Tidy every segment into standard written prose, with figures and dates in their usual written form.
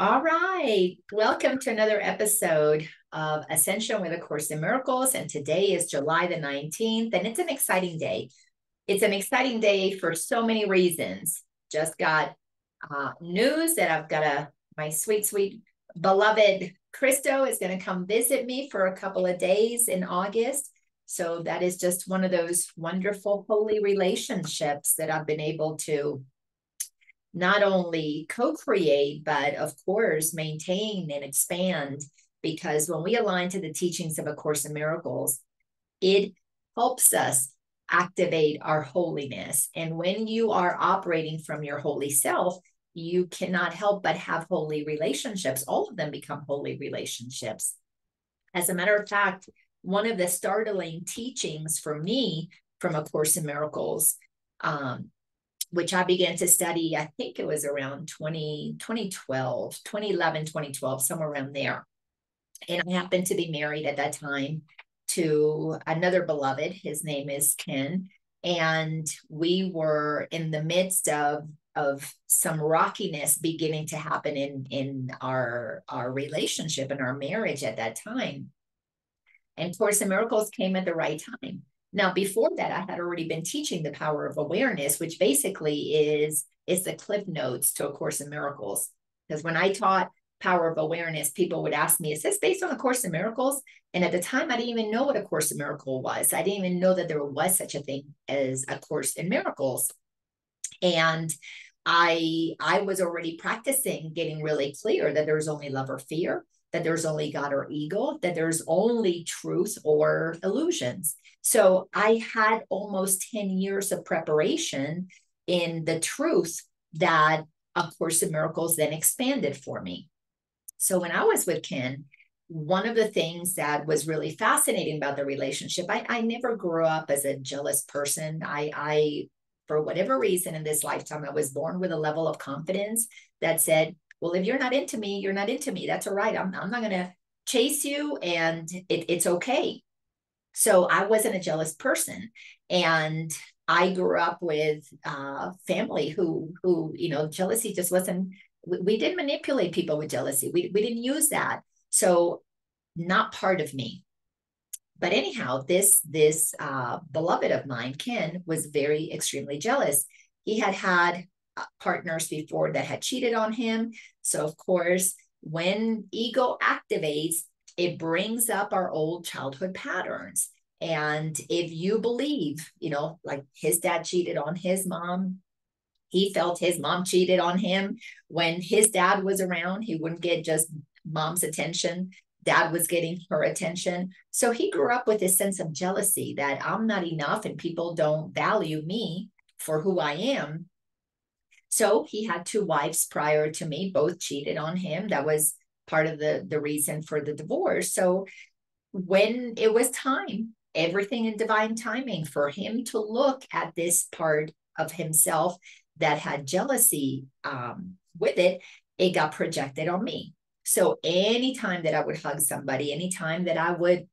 All right. Welcome to another episode of Ascension with A Course in Miracles. And today is July the 19th, and it's an exciting day. It's an exciting day for so many reasons. Just got news that my sweet, sweet beloved Christo is going to come visit me for a couple of days in August. So that is just one of those wonderful, holy relationships that I've been able to not only co-create, but of course, maintain and expand. Because when we align to the teachings of A Course in Miracles, it helps us activate our holiness. And when you are operating from your holy self, you cannot help but have holy relationships. All of them become holy relationships. As a matter of fact, one of the startling teachings for me from A Course in Miracles, which I began to study, I think it was around 2011, 2012, somewhere around there. And I happened to be married at that time to another beloved. His name is Ken. And we were in the midst of some rockiness beginning to happen in our relationship and our marriage at that time. And Course in Miracles came at the right time. Now, before that, I had already been teaching the power of awareness, which basically is the cliff notes to A Course in Miracles. Because when I taught power of awareness, people would ask me, is this based on A Course in Miracles? And at the time, I didn't even know what A Course in Miracles was. I didn't even know that there was such a thing as A Course in Miracles. And I was already practicing getting really clear that there's only love or fear, that there's only God or ego, that there's only truth or illusions. So I had almost 10 years of preparation in the truth that A Course in Miracles then expanded for me. So when I was with Ken, one of the things that was really fascinating about the relationship, I never grew up as a jealous person. I for whatever reason in this lifetime, I was born with a level of confidence that said, well, if you're not into me, you're not into me. That's all right. I'm not going to chase you, and it's okay. So I wasn't a jealous person. And I grew up with family who, jealousy just wasn't, we didn't manipulate people with jealousy. We didn't use that. So not part of me. But anyhow, this beloved of mine, Ken, was very extremely jealous. He had partners before that had cheated on him. So of course, when ego activates, it brings up our old childhood patterns. And if you believe, like his dad cheated on his mom, he felt his mom cheated on him. When his dad was around, he wouldn't get just mom's attention. Dad was getting her attention. So he grew up with this sense of jealousy that I'm not enough and people don't value me for who I am. So he had two wives prior to me, both cheated on him. That was part of the reason for the divorce. So when it was time, everything in divine timing, for him to look at this part of himself that had jealousy with it, it got projected on me. So anytime that I would hug somebody, anytime that I would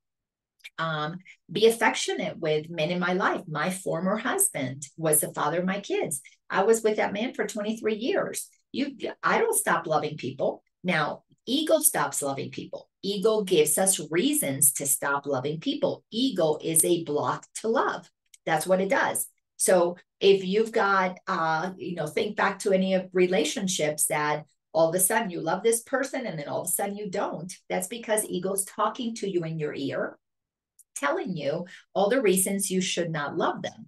be affectionate with men in my life, my former husband was the father of my kids. I was with that man for 23 years. I don't stop loving people. Now, ego stops loving people. Ego gives us reasons to stop loving people. Ego is a block to love. That's what it does. So if you've got, think back to any of relationships that all of a sudden you love this person and then all of a sudden you don't, that's because ego's talking to you in your ear, telling you all the reasons you should not love them.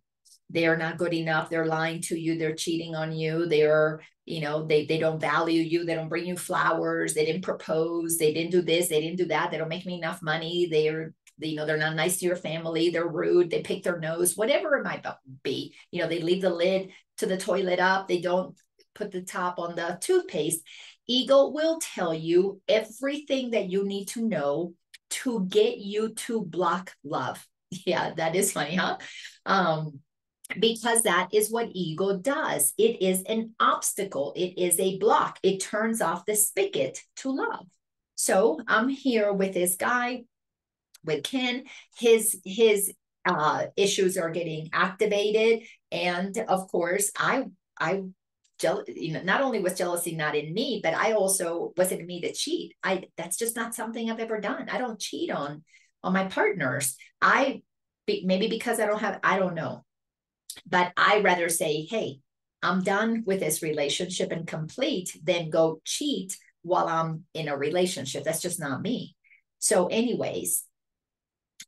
They're not good enough. They're lying to you. They're cheating on you. They're, they don't value you. They don't bring you flowers. They didn't propose. They didn't do this. They didn't do that. They don't make me enough money. They're not nice to your family. They're rude. They pick their nose, whatever it might be. They leave the lid to the toilet up. They don't put the top on the toothpaste. Ego will tell you everything that you need to know to get you to block love. Yeah, that is funny, huh? Because that is what ego does. It is an obstacle. It is a block. It turns off the spigot to love. So I'm here with this guy, with Ken. His issues are getting activated, and of course, I not only was jealousy not in me, but I also wasn't in me to cheat. That's just not something I've ever done. I don't cheat on my partners. Maybe because I don't know, but I rather say, hey, I'm done with this relationship and complete than go cheat while I'm in a relationship. That's just not me. So anyways,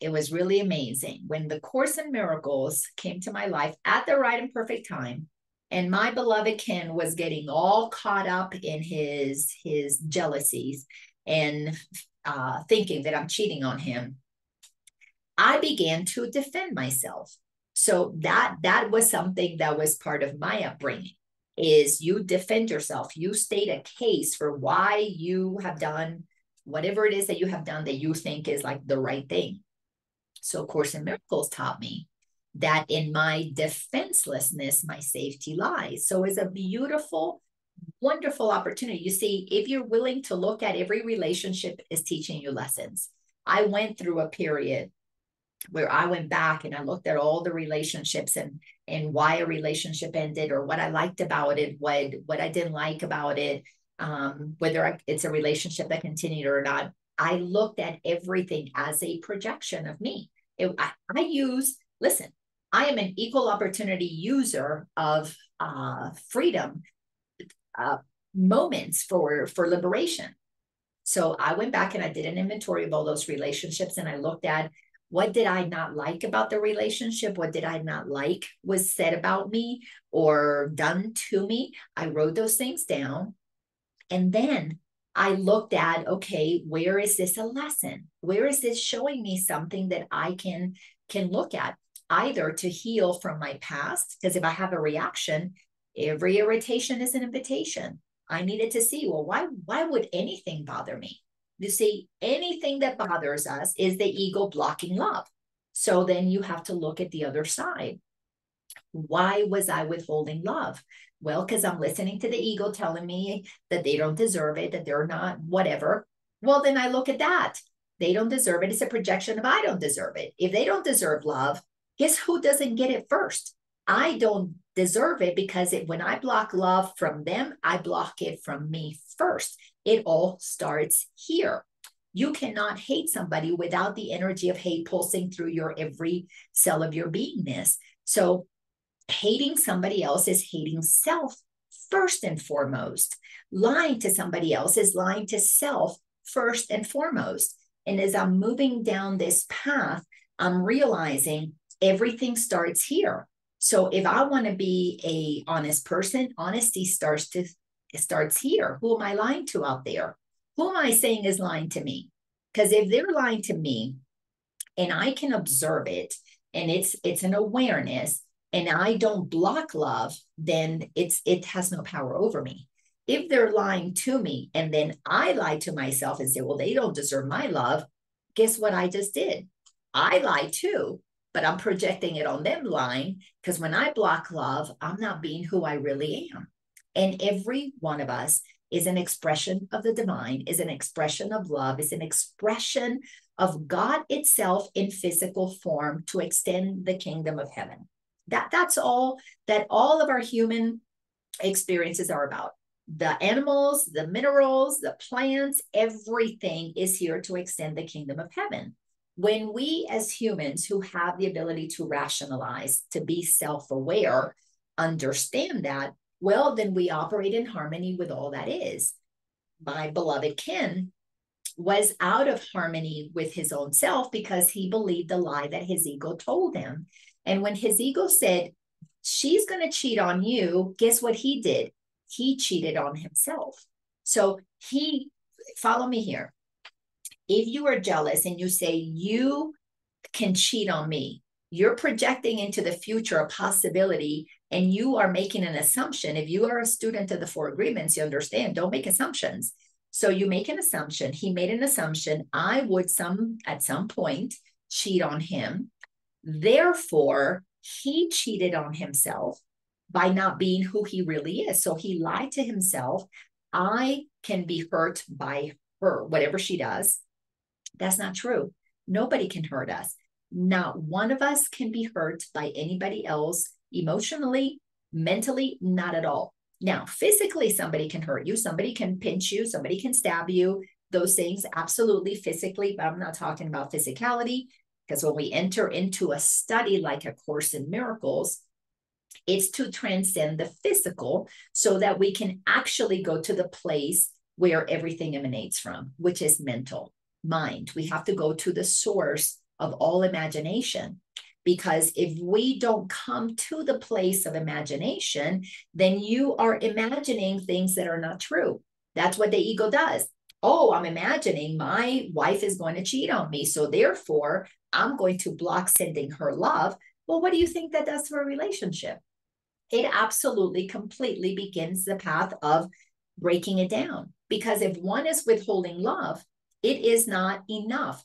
it was really amazing when the Course in Miracles came to my life at the right and perfect time. And my beloved Ken was getting all caught up in his jealousies and thinking that I'm cheating on him. I began to defend myself. So that was something that was part of my upbringing, is you defend yourself. You state a case for why you have done whatever it is that you have done that you think is like the right thing. So Course in Miracles taught me that in my defenselessness, my safety lies. So it's a beautiful, wonderful opportunity. You see, if you're willing to look at every relationship as teaching you lessons. I went through a period where I went back and I looked at all the relationships and why a relationship ended, or what I liked about it, what I didn't like about it, whether it's a relationship that continued or not. I looked at everything as a projection of me. Listen, I am an equal opportunity user of freedom moments for liberation. So I went back and I did an inventory of all those relationships, and I looked at, what did I not like about the relationship? What did I not like was said about me or done to me? I wrote those things down. And then I looked at, okay, where is this a lesson? Where is this showing me something that I can look at, either to heal from my past? Because if I have a reaction, every irritation is an invitation. I needed to see, well, why would anything bother me? You see, anything that bothers us is the ego blocking love. So then you have to look at the other side. Why was I withholding love? Well, because I'm listening to the ego telling me that they don't deserve it, that they're not whatever. Well, then I look at that. They don't deserve it. It's a projection of I don't deserve it. If they don't deserve love, guess who doesn't get it first? I don't deserve it, because when I block love from them, I block it from me first. It all starts here. You cannot hate somebody without the energy of hate pulsing through your every cell of your beingness. So hating somebody else is hating self first and foremost. Lying to somebody else is lying to self first and foremost. And as I'm moving down this path, I'm realizing everything starts here. So if I want to be an honest person, honesty starts here. Who am I lying to out there? Who am I saying is lying to me? Because if they're lying to me and I can observe it, and it's an awareness, and I don't block love, then it has no power over me. If they're lying to me and then I lie to myself and say, well, they don't deserve my love, guess what I just did? I lie too, but I'm projecting it on them lying, because when I block love, I'm not being who I really am. And every one of us is an expression of the divine, is an expression of love, is an expression of God itself in physical form to extend the kingdom of heaven. That's all that all of our human experiences are about. The animals, the minerals, the plants, everything is here to extend the kingdom of heaven. When we as humans who have the ability to rationalize, to be self-aware, understand that, well, then we operate in harmony with all that is. My beloved Ken was out of harmony with his own self because he believed the lie that his ego told him. And when his ego said, she's going to cheat on you, guess what he did? He cheated on himself. So follow me here. If you are jealous and you say, you can cheat on me, you're projecting into the future a possibility, and you are making an assumption. If you are a student of the Four Agreements, you understand, don't make assumptions. So you make an assumption. He made an assumption. I would at some point cheat on him. Therefore, he cheated on himself by not being who he really is. So he lied to himself. I can be hurt by her, whatever she does. That's not true. Nobody can hurt us. Not one of us can be hurt by anybody else emotionally, mentally, not at all. Now, physically, somebody can hurt you, somebody can pinch you, somebody can stab you, those things, absolutely physically, but I'm not talking about physicality, because when we enter into a study like A Course in Miracles, it's to transcend the physical so that we can actually go to the place where everything emanates from, which is mental, mind. We have to go to the source of all imagination. Because if we don't come to the place of imagination, then you are imagining things that are not true. That's what the ego does. Oh, I'm imagining my wife is going to cheat on me, so therefore I'm going to block sending her love. Well, what do you think that does for a relationship? It absolutely completely begins the path of breaking it down. Because if one is withholding love, it is not enough.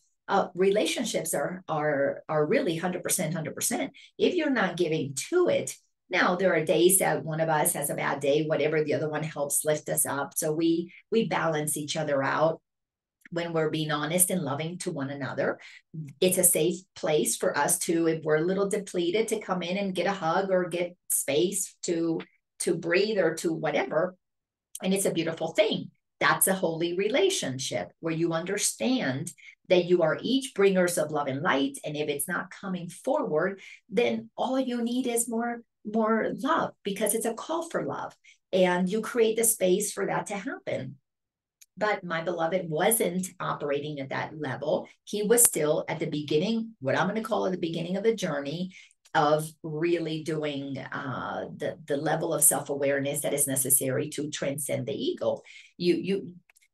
Relationships are really 100%, 100%. If you're not giving to it, now there are days that one of us has a bad day, whatever, the other one helps lift us up. So we balance each other out when we're being honest and loving to one another. It's a safe place for us to, if we're a little depleted, to come in and get a hug or get space to breathe or to whatever. And it's a beautiful thing. That's a holy relationship where you understand that you are each bringers of love and light. And if it's not coming forward, then all you need is more love, because it's a call for love. And you create the space for that to happen. But my beloved wasn't operating at that level. He was still at the beginning, what I'm going to call it the beginning of the journey of really doing the level of self-awareness that is necessary to transcend the ego.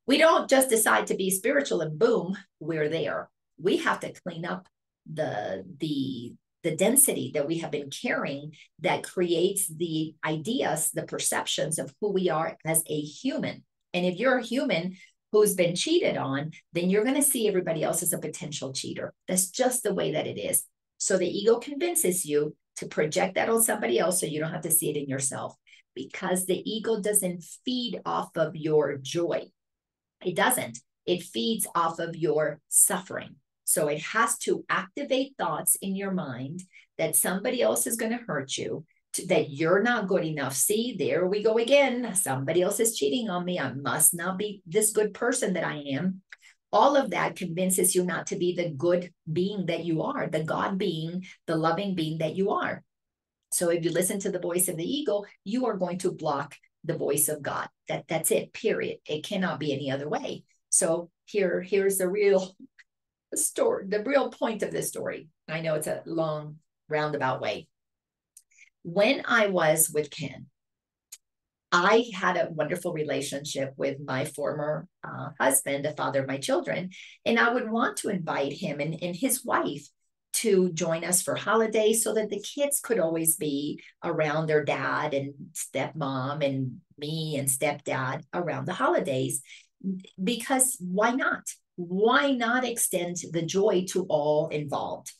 We don't just decide to be spiritual and boom, we're there. We have to clean up the density that we have been carrying that creates the ideas, the perceptions of who we are as a human. And if you're a human who's been cheated on, then you're going to see everybody else as a potential cheater. That's just the way that it is. So the ego convinces you to project that on somebody else so you don't have to see it in yourself, because the ego doesn't feed off of your joy. It doesn't. It feeds off of your suffering. So it has to activate thoughts in your mind that somebody else is going to hurt you, that you're not good enough. See, there we go again. Somebody else is cheating on me. I must not be this good person that I am. All of that convinces you not to be the good being that you are, the God being, the loving being that you are. So if you listen to the voice of the ego, you are going to block the voice of God. That's it, period. It cannot be any other way. So here's the real story, the real point of this story. I know it's a long roundabout way. When I was with Ken, I had a wonderful relationship with my former husband, the father of my children, and I would want to invite him and his wife to join us for holidays so that the kids could always be around their dad and stepmom and me and stepdad around the holidays. Because why not? Why not extend the joy to all involved?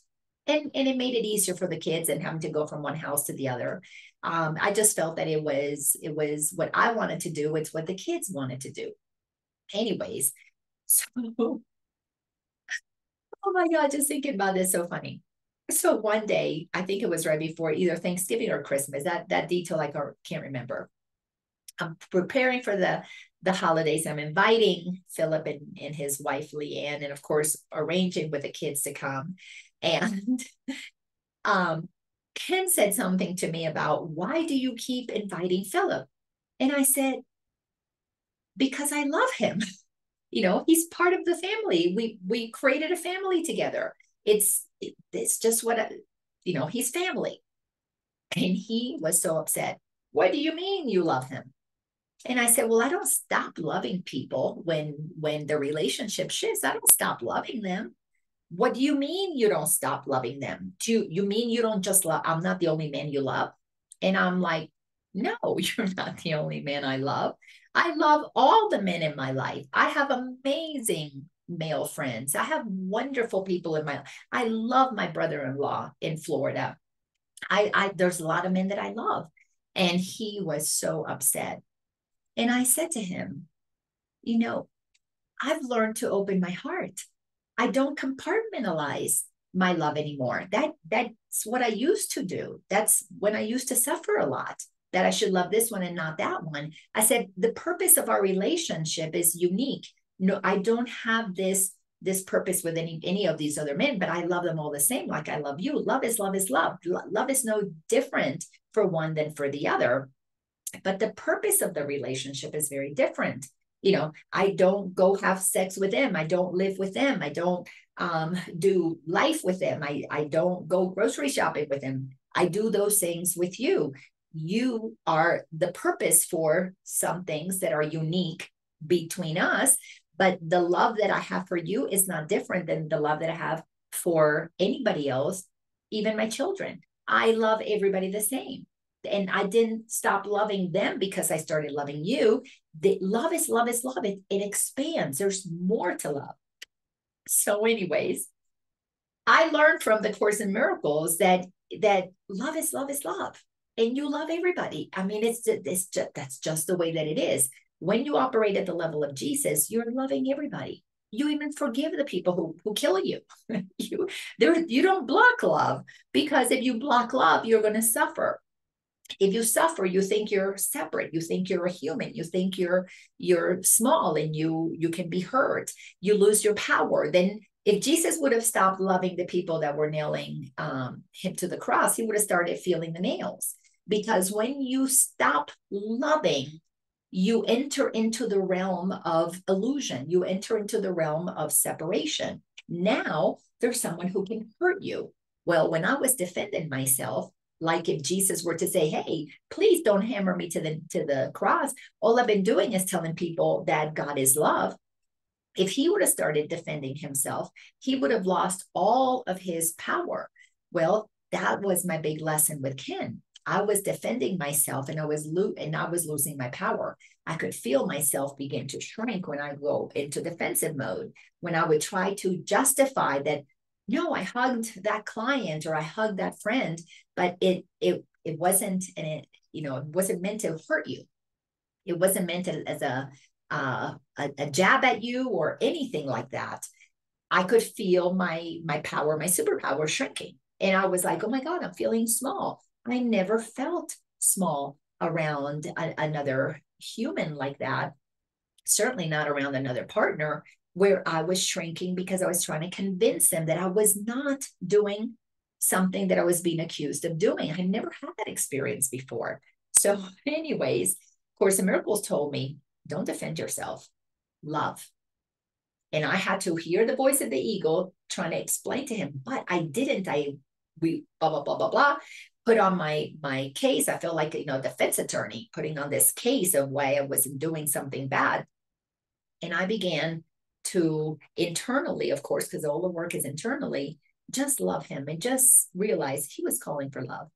And it made it easier for the kids and having to go from one house to the other. I just felt that it was what I wanted to do. It's what the kids wanted to do. Anyways, so, oh my God, just thinking about this, so funny. So one day, I think it was right before either Thanksgiving or Christmas, that detail I can't remember. I'm preparing for the holidays. I'm inviting Philip and his wife, Leanne, and of course, arranging with the kids to come. And Ken said something to me about, why do you keep inviting Philip? And I said, because I love him. You know, he's part of the family. We created a family together. It's just what, he's family. And he was so upset. What do you mean you love him? And I said, well, I don't stop loving people when the relationship shifts. I don't stop loving them. What do you mean you don't stop loving them? Do you mean you don't just love? I'm not the only man you love. And I'm like, no, you're not the only man I love. I love all the men in my life. I have amazing male friends. I have wonderful people in my life. I love my brother-in-law in Florida. There's a lot of men that I love. And he was so upset. And I said to him, I've learned to open my heart. I don't compartmentalize my love anymore. That's what I used to do. That's when I used to suffer a lot. that I should love this one and not that one. I said, the purpose of our relationship is unique. No, I don't have this purpose with any of these other men, but I love them all the same, like I love you. Love is love is love. Love is no different for one than for the other. But the purpose of the relationship is very different. You know, I don't go have sex with them. I don't live with them. I don't do life with them. I don't go grocery shopping with them. I do those things with you. You are the purpose for some things that are unique between us. But the love that I have for you is not different than the love that I have for anybody else, even my children. I love everybody the same. And I didn't stop loving them because I started loving you. The love is love is love. It expands. There's more to love. So anyways, I learned from the Course in Miracles that love is love is love. And you love everybody. I mean, that's just the way that it is. When you operate at the level of Jesus, you're loving everybody. You even forgive the people who kill you. You don't block love, because if you block love, you're going to suffer. If you suffer, you think you're separate. You think you're a human. You think you're small and you can be hurt. You lose your power. Then if Jesus would have stopped loving the people that were nailing him to the cross, he would have started feeling the nails. Because when you stop loving, you enter into the realm of illusion. You enter into the realm of separation. Now there's someone who can hurt you. Well, when I was defending myself, like if Jesus were to say, hey, please don't hammer me to the cross, all I've been doing is telling people that God is love. If he would have started defending himself, he would have lost all of his power. Well, that was my big lesson with Ken. I was defending myself and I was losing my power. I could feel myself begin to shrink when I go into defensive mode, when I would try to justify that, no, I hugged that client or I hugged that friend, but it wasn't, and it wasn't meant to hurt you. It wasn't meant as a jab at you or anything like that. I could feel my power, my superpower shrinking. And I was like, oh my God, I'm feeling small. I never felt small around another human like that. Certainly not around another partner, where I was shrinking because I was trying to convince them that I was not doing something that I was being accused of doing. I never had that experience before. So anyways, Course in Miracles told me, don't defend yourself, love. And I had to hear the voice of the ego trying to explain to him, but I didn't. We blah, blah, blah, blah, blah. Put on my case. I feel like, defense attorney putting on this case of why I wasn't doing something bad. And I began to internally, of course, because all the work is internally, just love him and just realize he was calling for love.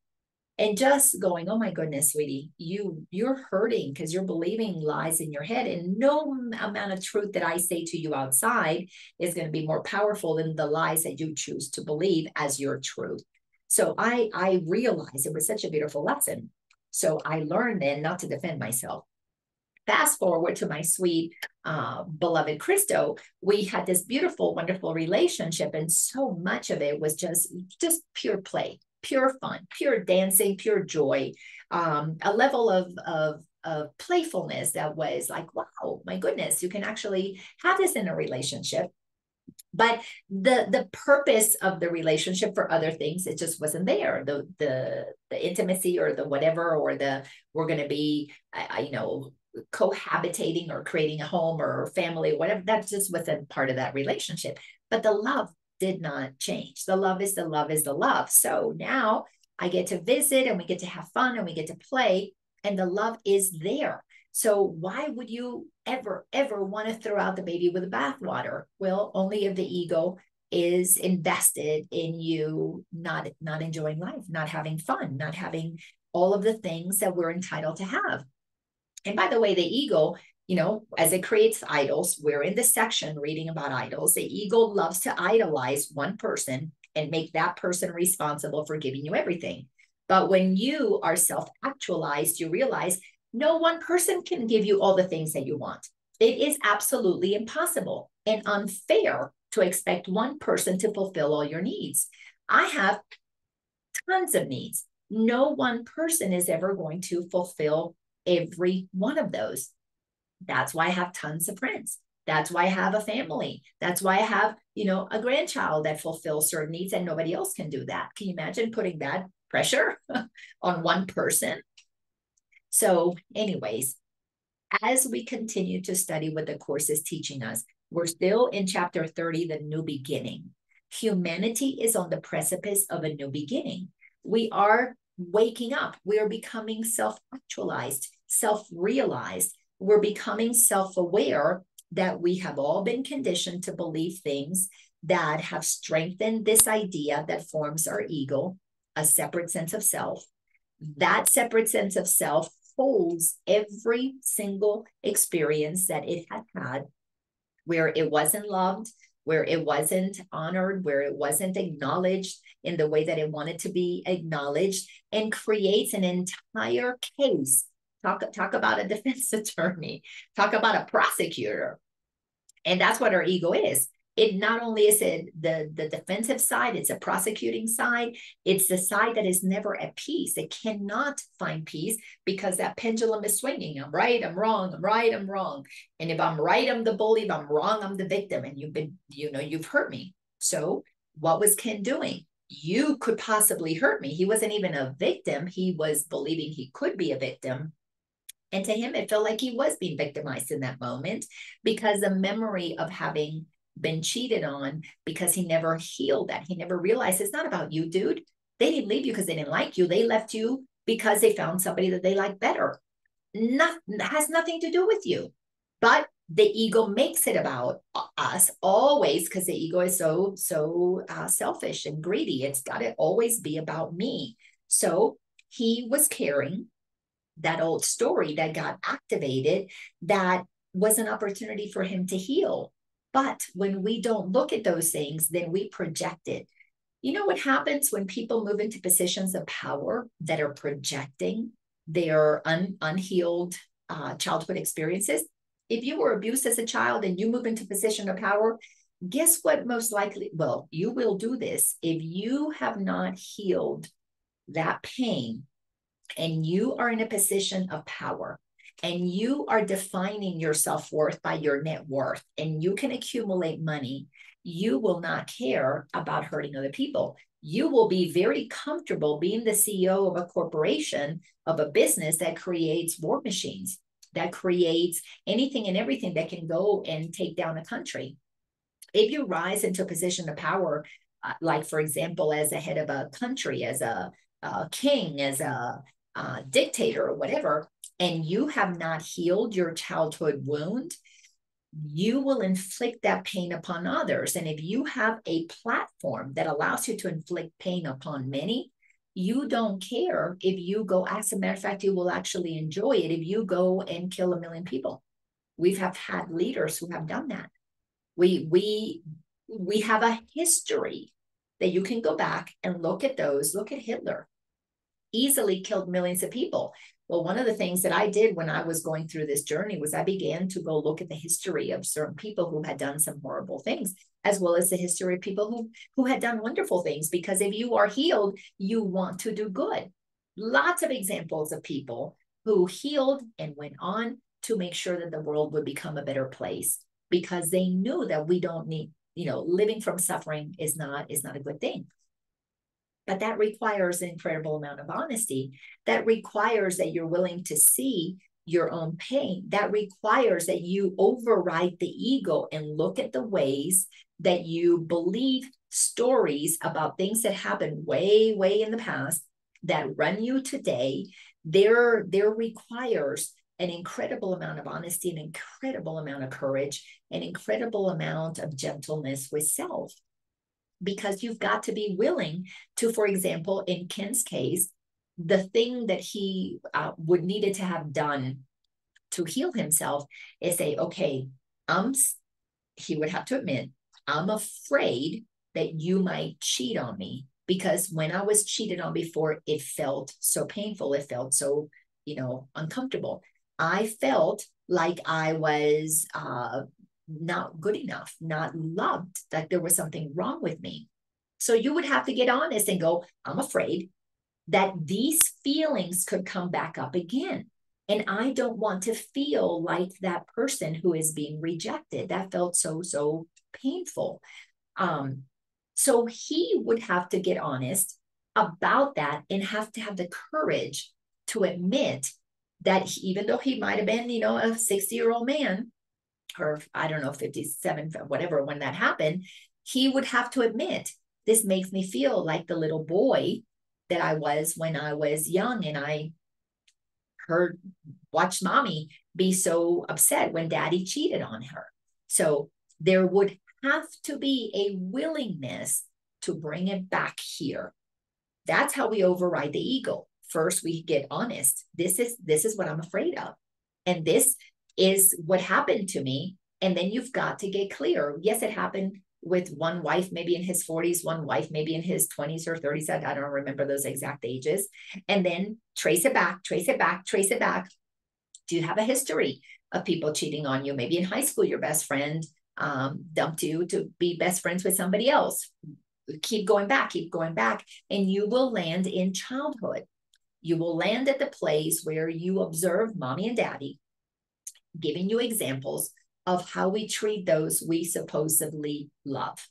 And just going, oh my goodness, sweetie, you're hurting because you're believing lies in your head. And no amount of truth that I say to you outside is going to be more powerful than the lies that you choose to believe as your truth. So I realized it was such a beautiful lesson. So I learned then not to defend myself. Fast forward to my sweet, beloved Christo, we had this beautiful, wonderful relationship. And so much of it was just pure play, pure fun, pure dancing, pure joy, a level of playfulness that was like, wow, my goodness, you can actually have this in a relationship. But the purpose of the relationship for other things, it just wasn't there. The intimacy or the whatever, or we're going to be, cohabitating or creating a home or family, whatever, that just wasn't part of that relationship. But the love did not change. The love is the love is the love. So now I get to visit and we get to have fun and we get to play, and the love is there. So why would you ever want to throw out the baby with the bathwater? Well, only if the ego is invested in you not enjoying life, not having fun, not having all of the things that we're entitled to have. And by the way, the ego, as it creates idols, we're in the section reading about idols. The ego loves to idolize one person and make that person responsible for giving you everything. But when you are self-actualized, you realize no one person can give you all the things that you want. It is absolutely impossible and unfair to expect one person to fulfill all your needs. I have tons of needs. No one person is ever going to fulfill every one of those. That's why I have tons of friends. That's why I have a family. That's why I have, a grandchild that fulfills certain needs and nobody else can do that. Can you imagine putting that pressure on one person? So, anyways, as we continue to study what the course is teaching us, we're still in chapter 30, the new beginning. Humanity is on the precipice of a new beginning. We are waking up. We are becoming self-actualized, self-realized. We're becoming self-aware that we have all been conditioned to believe things that have strengthened this idea that forms our ego, a separate sense of self. That separate sense of self holds every single experience that it had where it wasn't loved, where it wasn't honored, where it wasn't acknowledged in the way that it wanted to be acknowledged, and creates an entire case. Talk about a defense attorney, talk about a prosecutor. And that's what our ego is. It not only is it the defensive side, it's a prosecuting side. It's the side that is never at peace. It cannot find peace because that pendulum is swinging. I'm right, I'm wrong, I'm right, I'm wrong. And if I'm right, I'm the bully. If I'm wrong, I'm the victim. And you've hurt me. So what was Ken doing? You could possibly hurt me. He wasn't even a victim. He was believing he could be a victim. And to him, it felt like he was being victimized in that moment because the memory of having been cheated on, because he never healed that. He never realized it's not about you, dude. They didn't leave you because they didn't like you. They left you because they found somebody that they like better. Has nothing to do with you. But the ego makes it about us always because the ego is so selfish and greedy. It's got to always be about me. So he was carrying that old story that got activated that was an opportunity for him to heal. But when we don't look at those things, then we project it. You know what happens when people move into positions of power that are projecting their unhealed childhood experiences? If you were abused as a child and you move into a position of power, guess what most likely, well, you will do this. If you have not healed that pain and you are in a position of power and you are defining your self-worth by your net worth and you can accumulate money, you will not care about hurting other people. You will be very comfortable being the CEO of a corporation, of a business that creates war machines, that creates anything and everything that can go and take down a country. If you rise into a position of power, like for example, as a head of a country, as a king, as a dictator or whatever, and you have not healed your childhood wound, you will inflict that pain upon others. And if you have a platform that allows you to inflict pain upon many, you don't care if you go, as a matter of fact, you will actually enjoy it if you go and kill 1 million people. We have had leaders who have done that. We have a history that you can go back and look at those. Look at Hitler. Easily killed millions of people. Well, one of the things that I did when I was going through this journey was I began to go look at the history of certain people who had done some horrible things, as well as the history of people who had done wonderful things. Because if you are healed, you want to do good. Lots of examples of people who healed and went on to make sure that the world would become a better place because they knew that we don't need, living from suffering is not a good thing. But that requires an incredible amount of honesty. That requires that you're willing to see your own pain. That requires that you override the ego and look at the ways that you believe stories about things that happened way, way in the past that run you today. There requires an incredible amount of honesty, an incredible amount of courage, an incredible amount of gentleness with self. Because you've got to be willing to, for example, in Ken's case, the thing that he would needed to have done to heal himself is say, okay, he would have to admit, I'm afraid that you might cheat on me because when I was cheated on before, it felt so painful. It felt so, uncomfortable. I felt like I was not good enough, not loved, that there was something wrong with me. So you would have to get honest and go, I'm afraid that these feelings could come back up again. And I don't want to feel like that person who is being rejected. That felt so painful. So he would have to get honest about that and have to have the courage to admit that even though he might have been, a 60-year-old man, or I don't know, 57, whatever, when that happened, he would have to admit, this makes me feel like the little boy that I was when I was young, and I watched mommy be so upset when daddy cheated on her. So there would have to be a willingness to bring it back here. That's how we override the ego. First, we get honest. This is what I'm afraid of. And this is what happened to me. And then you've got to get clear. Yes, it happened with one wife, maybe in his 40s, one wife, maybe in his 20s or 30s. I don't remember those exact ages. And then trace it back, trace it back, trace it back. Do you have a history of people cheating on you? Maybe in high school, your best friend dumped you to be best friends with somebody else. Keep going back, and you will land in childhood. You will land at the place where you observe mommy and daddy giving you examples of how we treat those we supposedly love.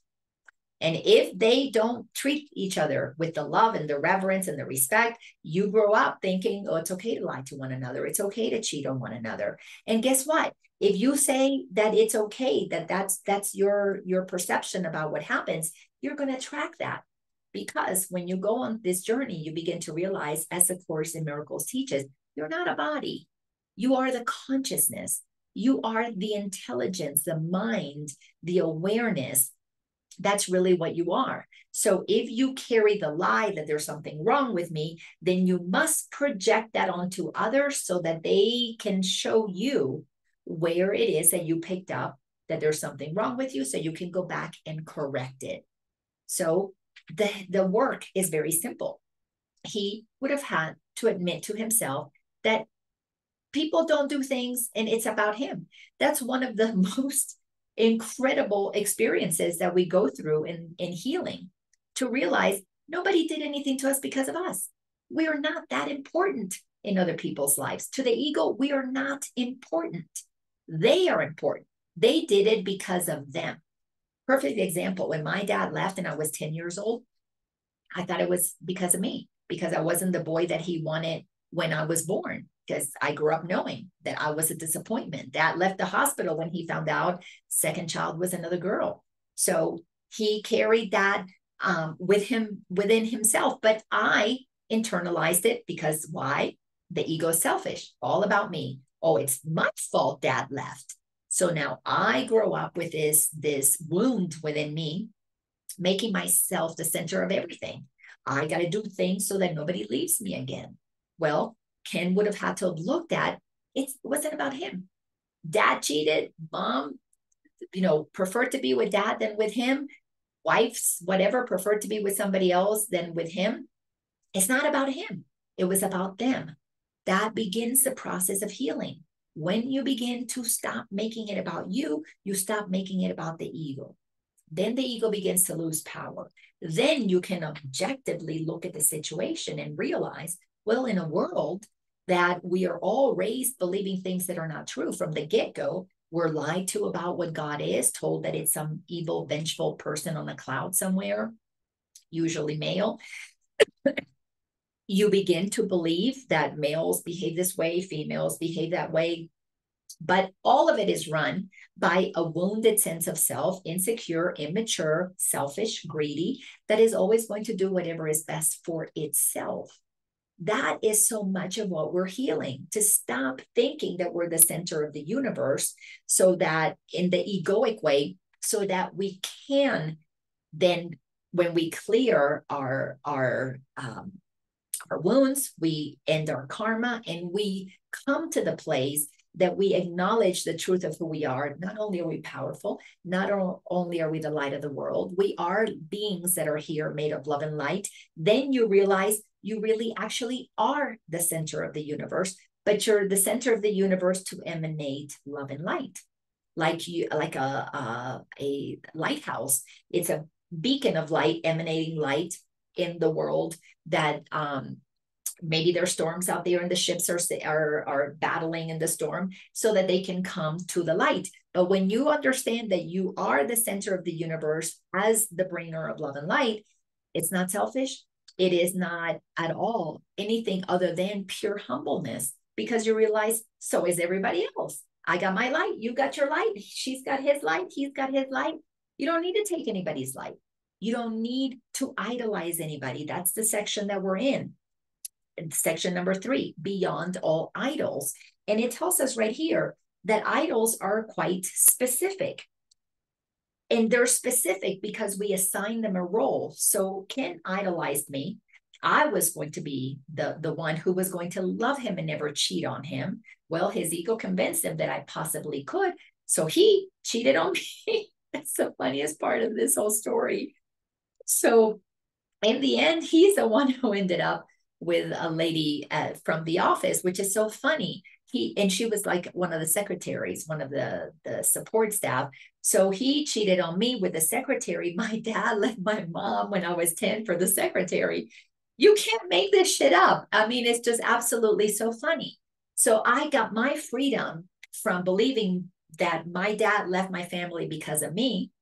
And if they don't treat each other with the love and the reverence and the respect, you grow up thinking, oh, it's okay to lie to one another. It's okay to cheat on one another. And guess what? If you say that it's okay, that's your perception about what happens, you're going to track that. Because when you go on this journey, you begin to realize, as the Course in Miracles teaches, you're not a body. You are the consciousness. You are the intelligence, the mind, the awareness. That's really what you are. So if you carry the lie that there's something wrong with me, then you must project that onto others so that they can show you where it is that you picked up that there's something wrong with you, so you can go back and correct it. So the work is very simple. He would have had to admit to himself that people don't do things and it's about him. That's one of the most incredible experiences that we go through in healing, to realize nobody did anything to us because of us. We are not that important in other people's lives. To the ego, we are not important. They are important. They did it because of them. Perfect example. When my dad left and I was 10 years old, I thought it was because of me, because I wasn't the boy that he wanted when I was born, because I grew up knowing that I was a disappointment. Dad left the hospital when he found out second child was another girl. So he carried that with him within himself, but I internalized it because why? The ego is selfish, all about me. Oh, it's my fault dad left. So now I grow up with this wound within me, making myself the center of everything. I got to do things so that nobody leaves me again. Well, Ken would have had to have looked at, it wasn't about him. Dad cheated, mom, preferred to be with dad than with him. Wives, whatever, preferred to be with somebody else than with him. It's not about him. It was about them. That begins the process of healing. When you begin to stop making it about you, you stop making it about the ego. Then the ego begins to lose power. Then you can objectively look at the situation and realize, well, in a world that we are all raised believing things that are not true from the get-go, we're lied to about what God is, told that it's some evil, vengeful person on the cloud somewhere, usually male. You begin to believe that males behave this way, females behave that way. But all of it is run by a wounded sense of self, insecure, immature, selfish, greedy, that is always going to do whatever is best for itself. That is so much of what we're healing, to stop thinking that we're the center of the universe, so that in the egoic way, so that we can then, when we clear our wounds, we end our karma, and we come to the place that we acknowledge the truth of who we are. Not only are we powerful, not only are we the light of the world, we are beings that are here made of love and light. Then you realize you really actually are the center of the universe, but you're the center of the universe to emanate love and light. Like a lighthouse. It's a beacon of light, emanating light in the world that Maybe there's storms out there and the ships are battling in the storm so that they can come to the light. But when you understand that you are the center of the universe as the bringer of love and light, it's not selfish. It is not at all anything other than pure humbleness, because you realize so is everybody else. I got my light. You got your light. She's got his light. He's got his light. You don't need to take anybody's light. You don't need to idolize anybody. That's the section that we're in. Section number 3, beyond all idols. And it tells us right here that idols are quite specific. And they're specific because we assign them a role. So Ken idolized me. I was going to be the one who was going to love him and never cheat on him. Well, his ego convinced him that I possibly could. So he cheated on me. That's the funniest part of this whole story. So in the end, he's the one who ended up with a lady from the office, which is so funny. She was like one of the secretaries, one of the support staff. So he cheated on me with the secretary. My dad left my mom when I was 10 for the secretary. You can't make this shit up. I mean, it's just absolutely so funny. So I got my freedom from believing that my dad left my family because of me,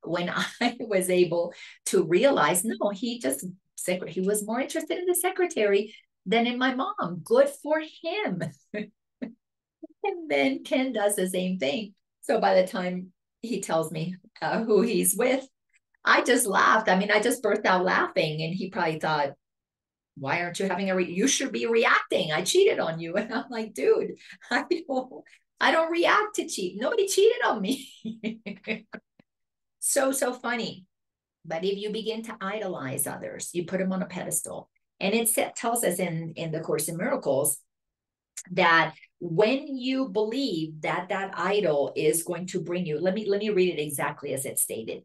when I was able to realize, no, he was more interested in the secretary than in my mom. Good for him. And then Ken does the same thing. So by the time he tells me who he's with, I just laughed. I mean, I just burst out laughing, and he probably thought, why aren't you having you should be reacting. I cheated on you. And I'm like, dude, I don't react to cheat. Nobody cheated on me. So funny. But if you begin to idolize others, you put them on a pedestal. And it tells us in the Course in Miracles that when you believe that idol is going to bring you, let me read it exactly as it's stated.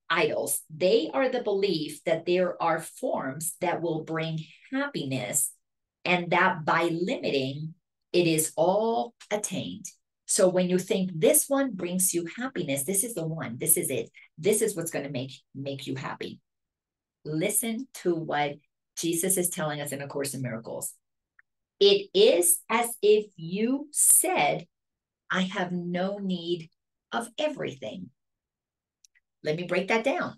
Idols, they are the belief that there are forms that will bring happiness, and that by limiting, it is all attained. So when you think this one brings you happiness, this is the one, this is it, this is what's going to make you happy. Listen to what Jesus is telling us in A Course in Miracles. It is as if you said, I have no need of everything. Let me break that down.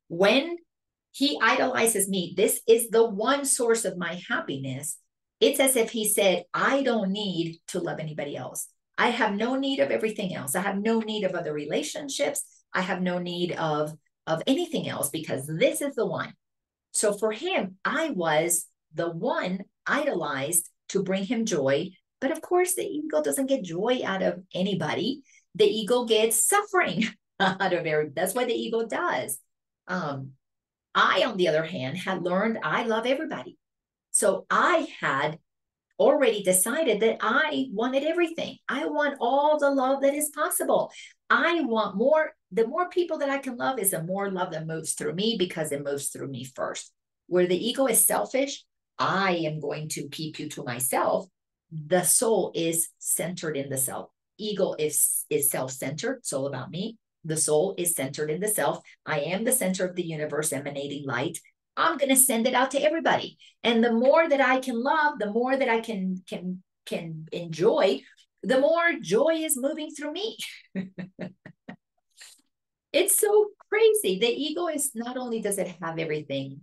When he idolizes me, this is the one source of my happiness. It's as if he said, I don't need to love anybody else. I have no need of everything else. I have no need of other relationships. I have no need of anything else, because this is the one. So for him, I was the one idolized to bring him joy. But of course, the ego doesn't get joy out of anybody. The ego gets suffering out of everybody. That's what the ego does. I, on the other hand, had learned I love everybody. So I had already decided that I wanted everything. I want all the love that is possible. I want more. The more people that I can love is the more love that moves through me, because it moves through me first. Where the ego is selfish, I am going to keep you to myself. The soul is centered in the self. Ego is self-centered, it's all about me. The soul is centered in the self. I am the center of the universe, emanating light. I'm going to send it out to everybody. And the more that I can love, the more that I can enjoy, the more joy is moving through me. It's so crazy. The ego is, not only does it have everything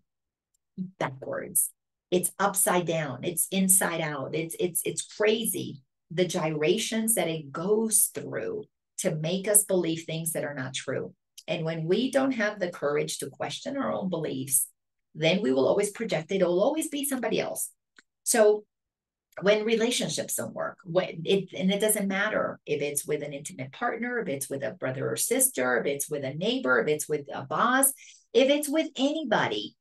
backwards, it's upside down, it's inside out. It's crazy. The gyrations that it goes through to make us believe things that are not true. And when we don't have the courage to question our own beliefs, then we will always project it. It'll always be somebody else. So when relationships don't work, and it doesn't matter if it's with an intimate partner, if it's with a brother or sister, if it's with a neighbor, if it's with a boss, if it's with anybody,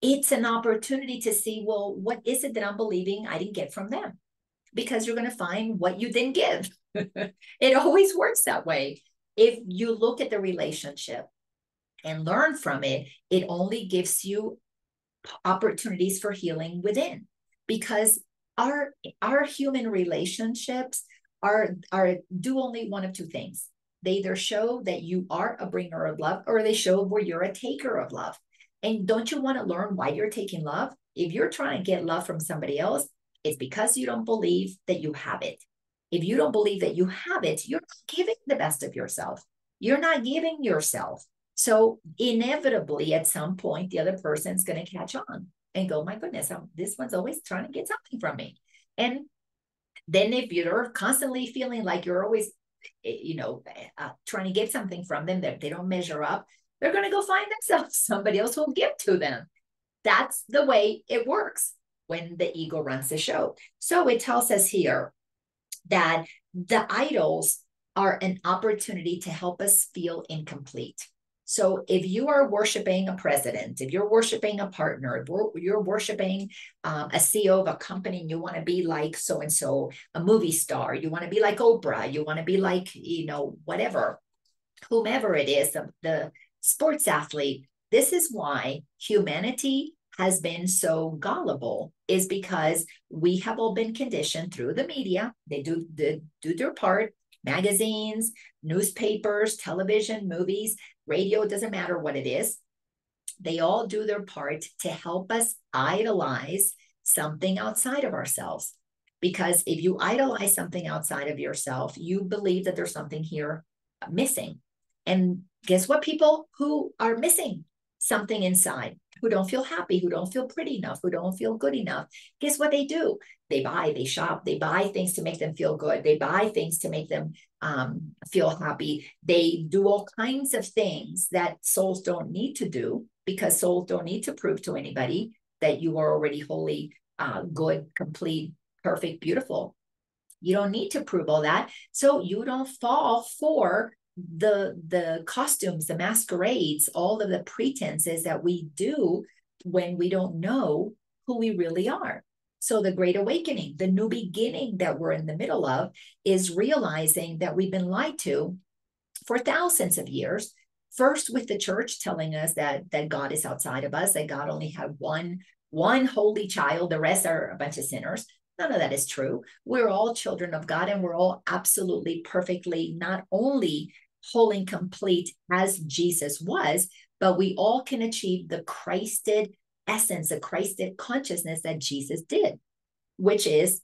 it's an opportunity to see, well, what is it that I'm believing I didn't get from them? Because you're going to find what you didn't give. It always works that way. If you look at the relationship and learn from it, it only gives you opportunities for healing within. Because our human relationships do only one of two things. They either show that you are a bringer of love, or they show where you're a taker of love. And don't you want to learn why you're taking love? If you're trying to get love from somebody else, it's because you don't believe that you have it. If you don't believe that you have it, you're not giving the best of yourself. You're not giving yourself. So inevitably, at some point, the other person's going to catch on and go, my goodness, this one's always trying to get something from me. And then if you're constantly feeling like you're always, trying to get something from them, that they don't measure up, they're going to go find themselves somebody else who will give to them. That's the way it works when the ego runs the show. So it tells us here that the idols are an opportunity to help us feel incomplete. So if you are worshiping a president, if you're worshiping a partner, if you're worshiping a CEO of a company, and you want to be like so-and-so, a movie star, you want to be like Oprah, you want to be like, whatever, whomever it is, the sports athlete. This is why humanity has been so gullible, is because we have all been conditioned through the media. They do their part. Magazines, newspapers, television, movies, radio, doesn't matter what it is. They all do their part to help us idolize something outside of ourselves. Because if you idolize something outside of yourself, you believe that there's something here missing. And guess what? People who are missing something inside, who don't feel happy, who don't feel pretty enough, who don't feel good enough, guess what they do? They buy, they shop, they buy things to make them feel good. They buy things to make them feel happy. They do all kinds of things that souls don't need to do, because souls don't need to prove to anybody that you are already wholly good, complete, perfect, beautiful. You don't need to prove all that. So you don't fall for the costumes, the masquerades, all of the pretenses that we do when we don't know who we really are. So the Great Awakening, the new beginning that we're in the middle of, is realizing that we've been lied to for thousands of years. First with the church telling us that God is outside of us, that God only had one holy child, the rest are a bunch of sinners. None of that is true. We're all children of God, and we're all absolutely perfectly not only whole and complete as Jesus was, but we all can achieve the Christed essence, the Christed consciousness that Jesus did, which is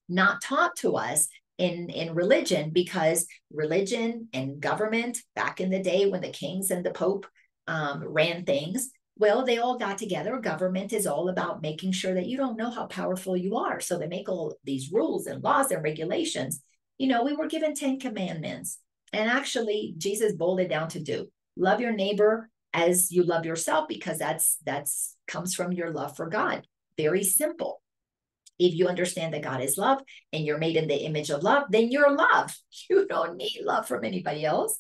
not taught to us in religion, because religion and government back in the day when the kings and the Pope ran things, well, they all got together. Government is all about making sure that you don't know how powerful you are. So they make all these rules and laws and regulations. We were given 10 commandments. And actually, Jesus boiled it down to do. Love your neighbor as you love yourself, because that's comes from your love for God. Very simple. If you understand that God is love and you're made in the image of love, then you're love. You don't need love from anybody else.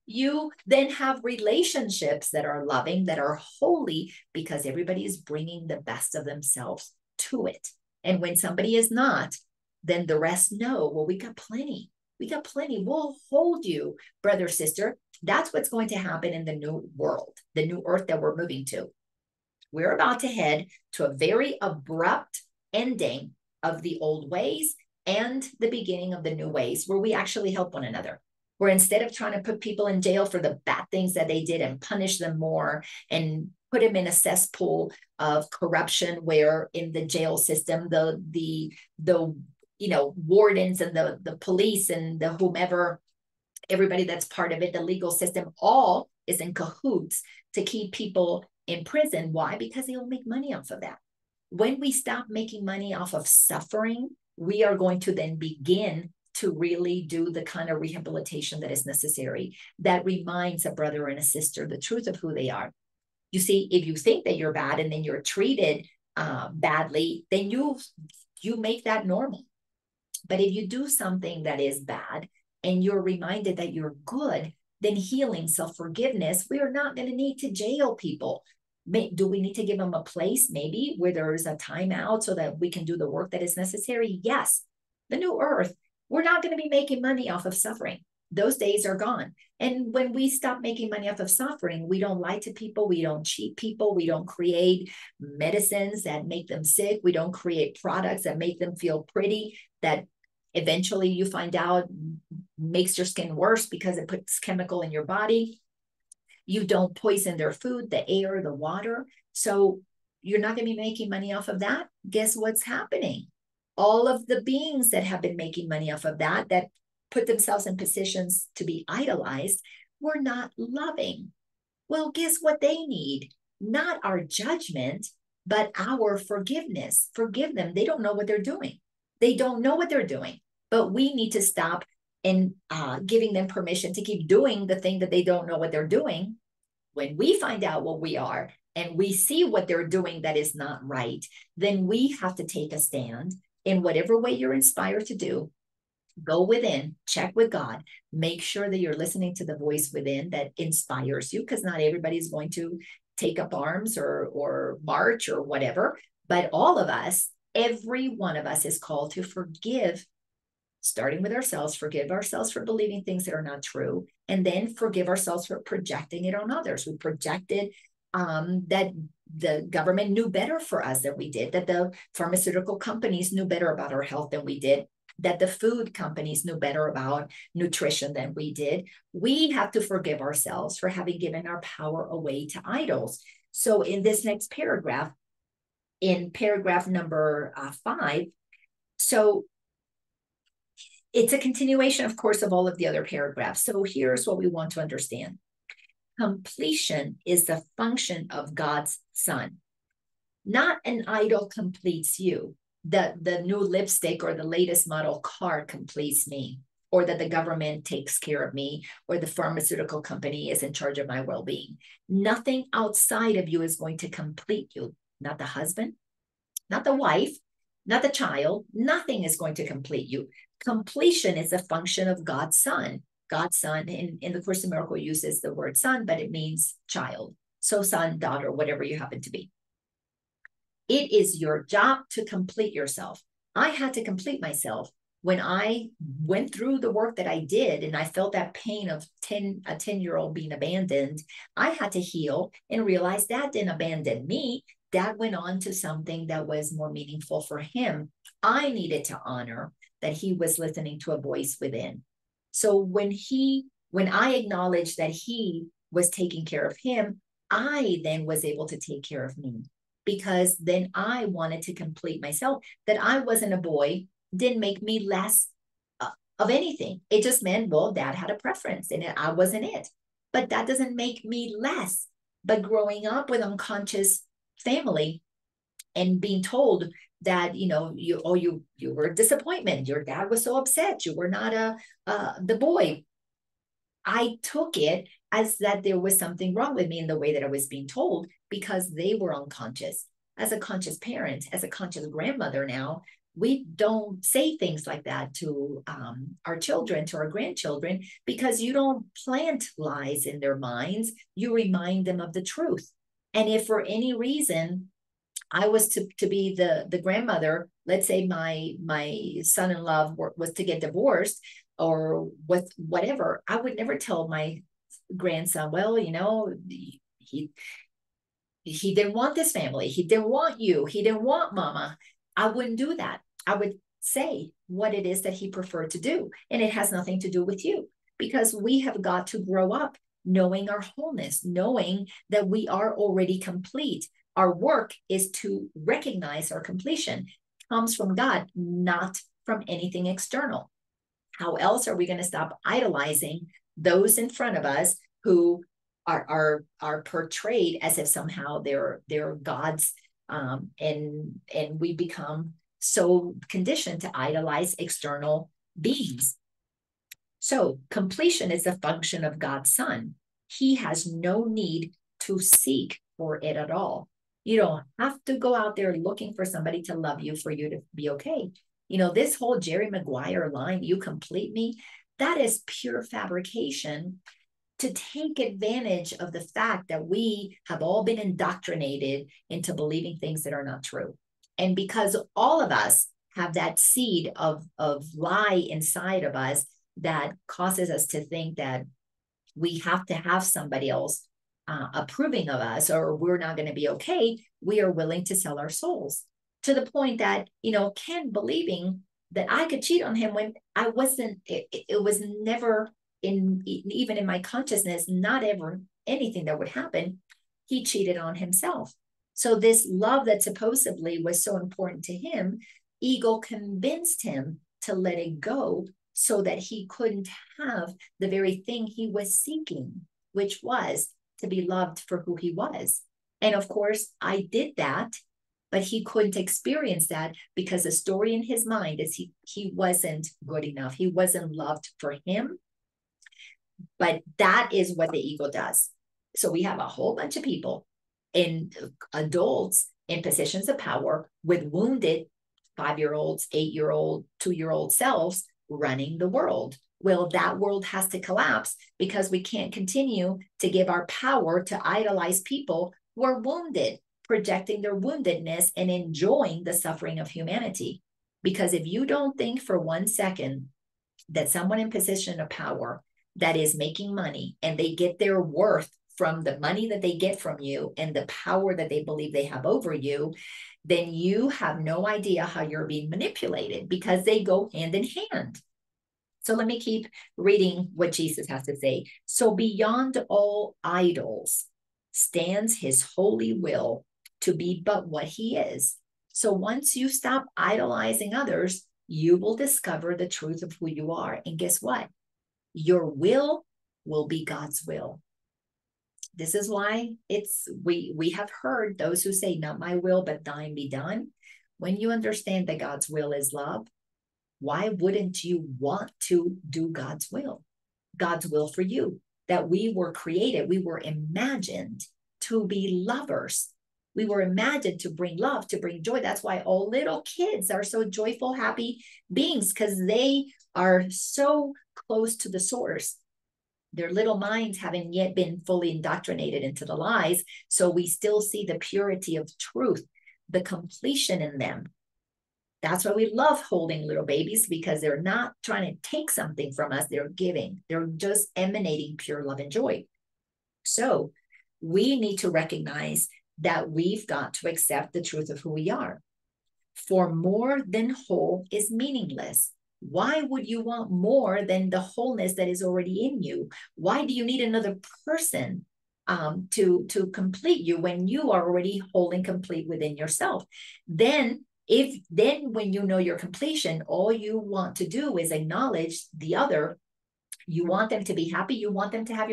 You then have relationships that are loving, that are holy, because everybody is bringing the best of themselves to it. And when somebody is not, then the rest know, well, we got plenty. We got plenty. We'll hold you, brother, sister. That's what's going to happen in the new world, the new earth that we're moving to. We're about to head to a very abrupt ending of the old ways and the beginning of the new ways, where we actually help one another. Where instead of trying to put people in jail for the bad things that they did and punish them more and put them in a cesspool of corruption, where in the jail system, the wardens and the police and the whomever, everybody that's part of it, the legal system, all is in cahoots to keep people in prison. Why? Because they will make money off of that. When we stop making money off of suffering, we are going to then begin to really do the kind of rehabilitation that is necessary, that reminds a brother and a sister the truth of who they are. You see, if you think that you're bad and then you're treated badly, then you make that normal. But if you do something that is bad and you're reminded that you're good, then healing, self-forgiveness, we are not going to need to jail people. Do we need to give them a place maybe where there's a timeout so that we can do the work that is necessary? Yes. The new earth, we're not going to be making money off of suffering. Those days are gone. And when we stop making money off of suffering, we don't lie to people. We don't cheat people. We don't create medicines that make them sick. We don't create products that make them feel pretty, that eventually you find out makes your skin worse because it puts chemical in your body. You don't poison their food, the air, the water. So you're not going to be making money off of that. Guess what's happening? All of the beings that have been making money off of that, that put themselves in positions to be idolized, were not loving. Well, guess what they need? Not our judgment, but our forgiveness. Forgive them. They don't know what they're doing. They don't know what they're doing. But we need to stop and giving them permission to keep doing the thing that they don't know what they're doing. When we find out what we are and we see what they're doing that is not right, then we have to take a stand in whatever way you're inspired to do. Go within, check with God, make sure that you're listening to the voice within that inspires you, because not everybody's going to take up arms or march or whatever. But all of us, every one of us is called to forgive, starting with ourselves, forgive ourselves for believing things that are not true, and then forgive ourselves for projecting it on others. We projected that the government knew better for us than we did, that the pharmaceutical companies knew better about our health than we did, that the food companies knew better about nutrition than we did. We have to forgive ourselves for having given our power away to idols. So in this next paragraph, in paragraph number 5, so it's a continuation, of course, of all of the other paragraphs. So here's what we want to understand. Completion is the function of God's Son. Not an idol completes you. The new lipstick or the latest model car completes me, or that the government takes care of me, or the pharmaceutical company is in charge of my well-being. Nothing outside of you is going to complete you. Not the husband, not the wife, not the child. Nothing is going to complete you. Completion is a function of God's Son. God's Son, in the Course in Miracles, uses the word son, but it means child. So son, daughter, whatever you happen to be. It is your job to complete yourself. I had to complete myself when I went through the work that I did, and I felt that pain of a 10-year-old being abandoned. I had to heal and realize that didn't abandon me. That went on to something that was more meaningful for him. I needed to honor that he was listening to a voice within. So when I acknowledged that he was taking care of him, I then was able to take care of me, because then I wanted to complete myself. That I wasn't a boy didn't make me less of anything. It just meant, well, dad had a preference and I wasn't it. But that doesn't make me less. But growing up with unconscious family and being told that, you were a disappointment. Your dad was so upset. You were not the boy. I took it as that there was something wrong with me in the way that I was being told, because they were unconscious. As a conscious parent, as a conscious grandmother now, we don't say things like that to our children, to our grandchildren, because you don't plant lies in their minds. You remind them of the truth. And if for any reason I was to be the grandmother, let's say my son-in-law was to get divorced or with whatever, I would never tell my grandson, well, he didn't want this family. He didn't want you. He didn't want mama. I wouldn't do that. I would say what it is that he preferred to do. And it has nothing to do with you, because we have got to grow up knowing our wholeness, knowing that we are already complete. Our work is to recognize our completion. It comes from God, not from anything external. How else are we going to stop idolizing those in front of us who are portrayed as if somehow they're gods, and we become so conditioned to idolize external beings. So completion is a function of God's Son. He has no need to seek for it at all. You don't have to go out there looking for somebody to love you for you to be okay. This whole Jerry Maguire line, you complete me, that is pure fabrication to take advantage of the fact that we have all been indoctrinated into believing things that are not true. And because all of us have that seed of lie inside of us that causes us to think that we have to have somebody else approving of us, or we're not going to be okay, we are willing to sell our souls, to the point that, Ken believing that I could cheat on him when I wasn't, it was never even in my consciousness, not ever anything that would happen. He cheated on himself. So this love that supposedly was so important to him, ego convinced him to let it go so that he couldn't have the very thing he was seeking, which was to be loved for who he was. And of course, I did that, but he couldn't experience that because the story in his mind is he wasn't good enough. He wasn't loved for him. But that is what the ego does. So we have a whole bunch of people in adults in positions of power with wounded 5-year-olds, 8-year-old, 2-year-old selves running the world. Well, that world has to collapse because we can't continue to give our power to idolize people who are wounded, projecting their woundedness and enjoying the suffering of humanity. Because if you don't think for 1 second that someone in position of power that is making money and they get their worth from the money that they get from you and the power that they believe they have over you, then you have no idea how you're being manipulated, because they go hand in hand. So let me keep reading what Jesus has to say. So beyond all idols stands his holy will to be but what he is. So once you stop idolizing others, you will discover the truth of who you are. And guess what? Your will be God's will. This is why we have heard those who say, not my will, but thine be done. When you understand that God's will is love, why wouldn't you want to do God's will? God's will for you, that we were created, we were imagined to be lovers. We were imagined to bring love, to bring joy. That's why all little kids are so joyful, happy beings, because they are so close to the source. Their little minds haven't yet been fully indoctrinated into the lies. So we still see the purity of truth, the completion in them. That's why we love holding little babies, because they're not trying to take something from us. They're giving. They're just emanating pure love and joy. So we need to recognize that we've got to accept the truth of who we are. For more than whole is meaningless. Why would you want more than the wholeness that is already in you? Why do you need another person to complete you when you are already whole and complete within yourself? Then when you know your completion, all you want to do is acknowledge the other. You want them to be happy. You want them to have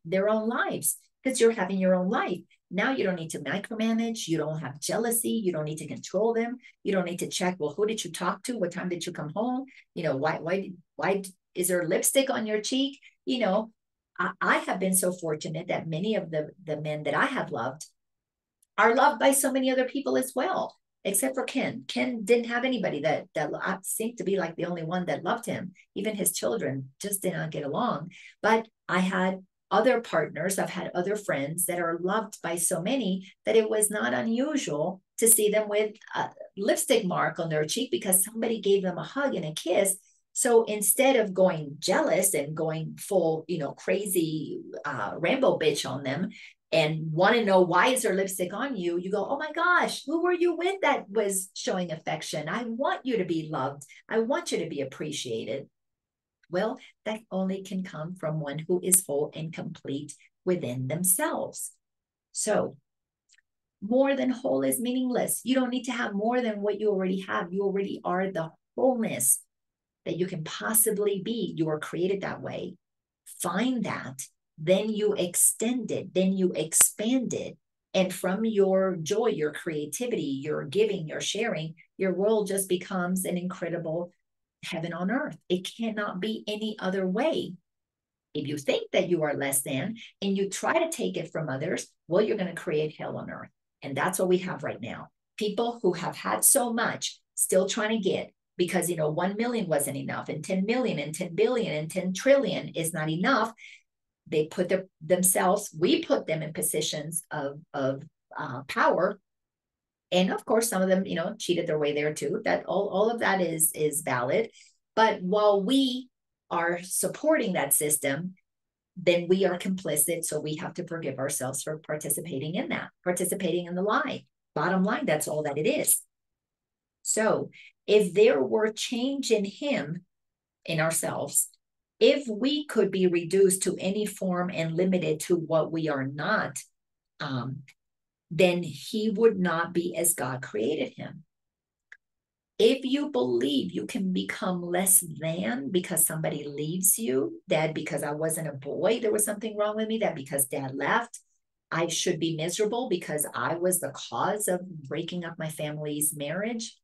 their own lives, because you're having your own life. Now you don't need to micromanage. You don't have jealousy. You don't need to control them. You don't need to check, well, who did you talk to? What time did you come home? Why is there lipstick on your cheek? I have been so fortunate that many of the men that I have loved are loved by so many other people as well, except for Ken. Ken didn't have anybody that seemed to be like the only one that loved him. Even his children just did not get along. But I had other partners, I've had other friends that are loved by so many that it was not unusual to see them with a lipstick mark on their cheek because somebody gave them a hug and a kiss. So instead of going jealous and going full, crazy Rambo bitch on them and want to know why is there lipstick on you, you go, oh my gosh, who were you with that was showing affection? I want you to be loved. I want you to be appreciated. Well, that only can come from one who is whole and complete within themselves. So more than whole is meaningless. You don't need to have more than what you already have. You already are the wholeness that you can possibly be. You were created that way. Find that. Then you extend it. Then you expand it. And from your joy, your creativity, your giving, your sharing, your world just becomes an incredible heaven on earth. It cannot be any other way. If you think that you are less than and you try to take it from others, well, you're going to create hell on earth. And that's what we have right now. People who have had so much still trying to get, because 1 million wasn't enough, and 10 million and 10 billion and 10 trillion is not enough. They put themselves, we put them in positions of power. And of course, some of them, cheated their way there too. That all of that is valid. But while we are supporting that system, then we are complicit. So we have to forgive ourselves for participating in that, participating in the lie. Bottom line, that's all that it is. So if there were change in him, in ourselves, if we could be reduced to any form and limited to what we are not, then he would not be as God created him. If you believe you can become less than because somebody leaves you, that because I wasn't a boy, there was something wrong with me, that because dad left, I should be miserable because I was the cause of breaking up my family's marriage,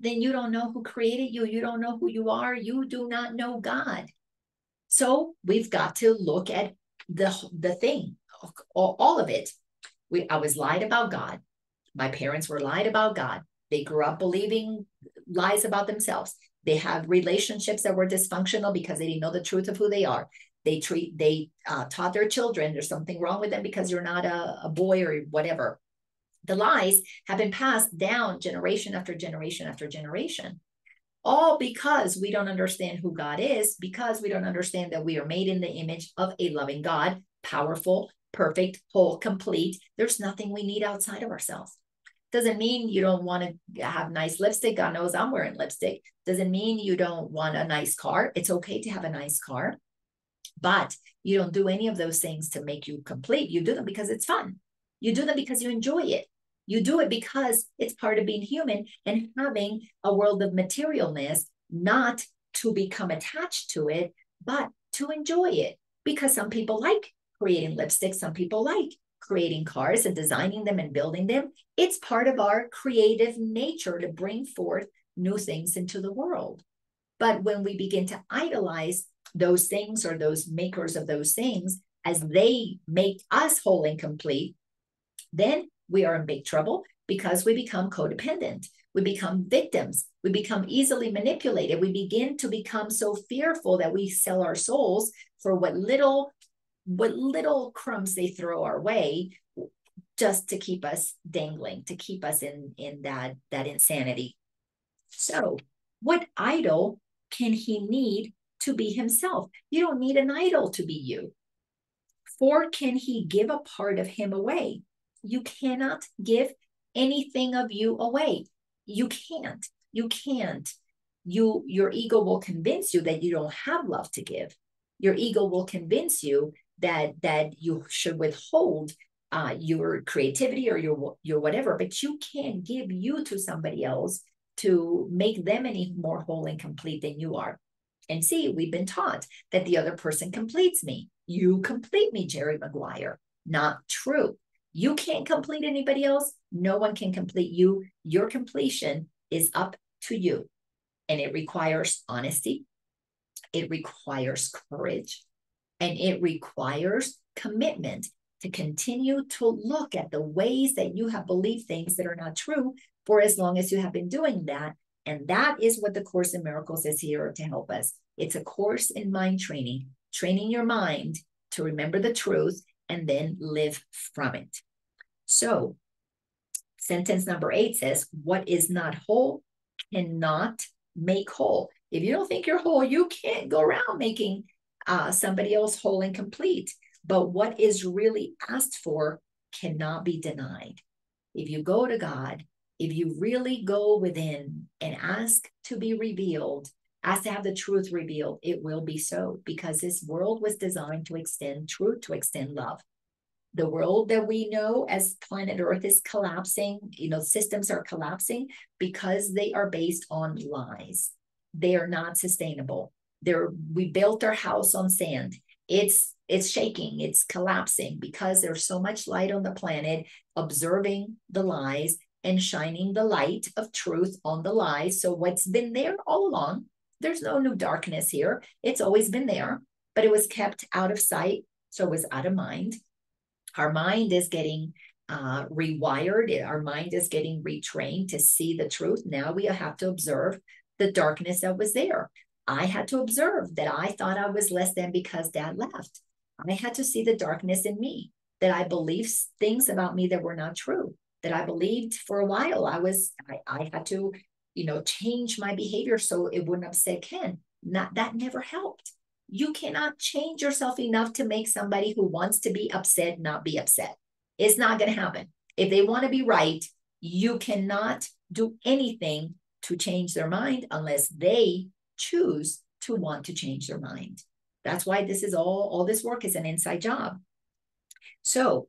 then you don't know who created you. You don't know who you are. You do not know God. So we've got to look at the thing, all of it. I was lied about God. My parents were lied about God. They grew up believing lies about themselves. They had relationships that were dysfunctional because they didn't know the truth of who they are. They taught their children there's something wrong with them because you're not a boy or whatever. The lies have been passed down generation after generation after generation, all because we don't understand who God is, because we don't understand that we are made in the image of a loving God, powerful, perfect, whole, complete. There's nothing we need outside of ourselves. Doesn't mean you don't want to have nice lipstick. God knows I'm wearing lipstick. Doesn't mean you don't want a nice car. It's okay to have a nice car, but you don't do any of those things to make you complete. You do them because it's fun. You do them because you enjoy it. You do it because it's part of being human and having a world of materialness, not to become attached to it, but to enjoy it. Because some people like creating lipstick, some people like creating cars and designing them and building them. It's part of our creative nature to bring forth new things into the world. But when we begin to idolize those things or those makers of those things as they make us whole and complete, then we are in big trouble because we become codependent. We become victims. We become easily manipulated. We begin to become so fearful that we sell our souls for what little crumbs they throw our way, just to keep us dangling, to keep us in that insanity. So what idol can he need to be himself? You don't need an idol to be you. For can he give a part of him away? You cannot give anything of you away. You can't. Your ego will convince you that you don't have love to give. Your ego will convince you that you should withhold your creativity or your whatever, but you can't give you to somebody else to make them any more whole and complete than you are. And see, we've been taught that the other person completes me. You complete me, Jerry Maguire. Not true. You can't complete anybody else. No one can complete you. Your completion is up to you. And it requires honesty. It requires courage. And it requires commitment to continue to look at the ways that you have believed things that are not true for as long as you have been doing that. And that is what the Course in Miracles is here to help us. It's a course in mind training, training your mind to remember the truth and then live from it. So sentence number 8 says, what is not whole cannot make whole. If you don't think you're whole, you can't go around making somebody else whole and complete. But what is really asked for cannot be denied. If you go to God, if you really go within and ask to be revealed, ask to have the truth revealed, it will be so, because this world was designed to extend truth, to extend love. The world that we know as planet Earth is collapsing, systems are collapsing because they are based on lies. They are not sustainable. We built our house on sand. It's shaking, it's collapsing because there's so much light on the planet observing the lies and shining the light of truth on the lies. So what's been there all along, there's no new darkness here. It's always been there, but it was kept out of sight, so it was out of mind. Our mind is getting rewired. Our mind is getting retrained to see the truth. Now we have to observe the darkness that was there. I had to observe that I thought I was less than because Dad left. I had to see the darkness in me, that I believed things about me that were not true, that I believed for a while. I had to, change my behavior so it wouldn't upset Ken. That never helped. You cannot change yourself enough to make somebody who wants to be upset not be upset. It's not going to happen. If they want to be right, you cannot do anything to change their mind unless they choose to want to change their mind. That's why this is all this work is an inside job. So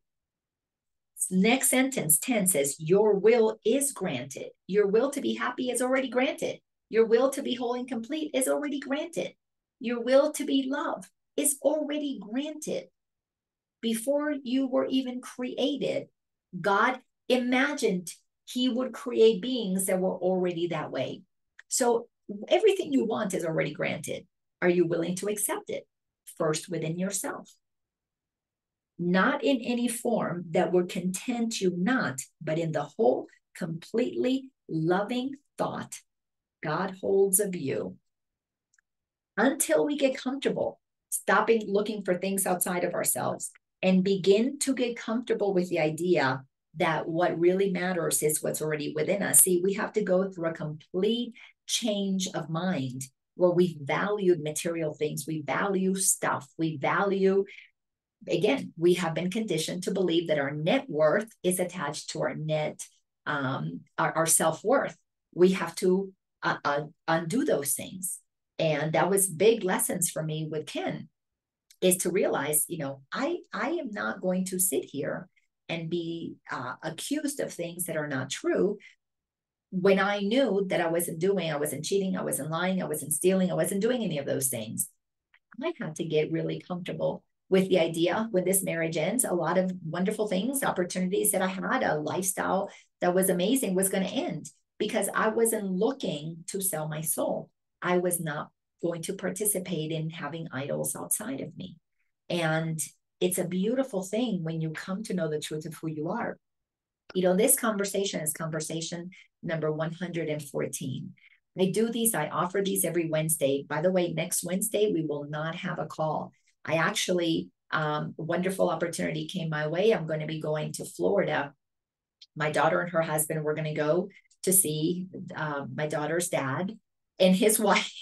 Next sentence, 10 says, your will is granted. Your will to be happy is already granted. Your will to be whole and complete is already granted. Your will to be loved is already granted. Before you were even created, God imagined he would create beings that were already that way. So everything you want is already granted. Are you willing to accept it? First, within yourself. Not in any form that would content you not, but in the whole, completely loving thought God holds of you. Until we get comfortable, stopping looking for things outside of ourselves and begin to get comfortable with the idea that what really matters is what's already within us. See, we have to go through a complete change of mind where we valued material things. We value stuff. We value, again, we have been conditioned to believe that our net worth is attached to our net, our self-worth. We have to undo those things. And that was big lessons for me with Ken, is to realize, I am not going to sit here and be accused of things that are not true when I knew that I wasn't cheating, I wasn't lying, I wasn't stealing, I wasn't doing any of those things. I had to get really comfortable with the idea when this marriage ends, a lot of wonderful things, opportunities that I had, a lifestyle that was amazing was going to end because I wasn't looking to sell my soul. I was not going to participate in having idols outside of me. And it's a beautiful thing when you come to know the truth of who you are. This conversation is conversation number 114. I offer these every Wednesday. By the way, next Wednesday, we will not have a call. I actually, wonderful opportunity came my way. I'm going to be going to Florida. My daughter and her husband, we're going to go to see my daughter's dad and his wife.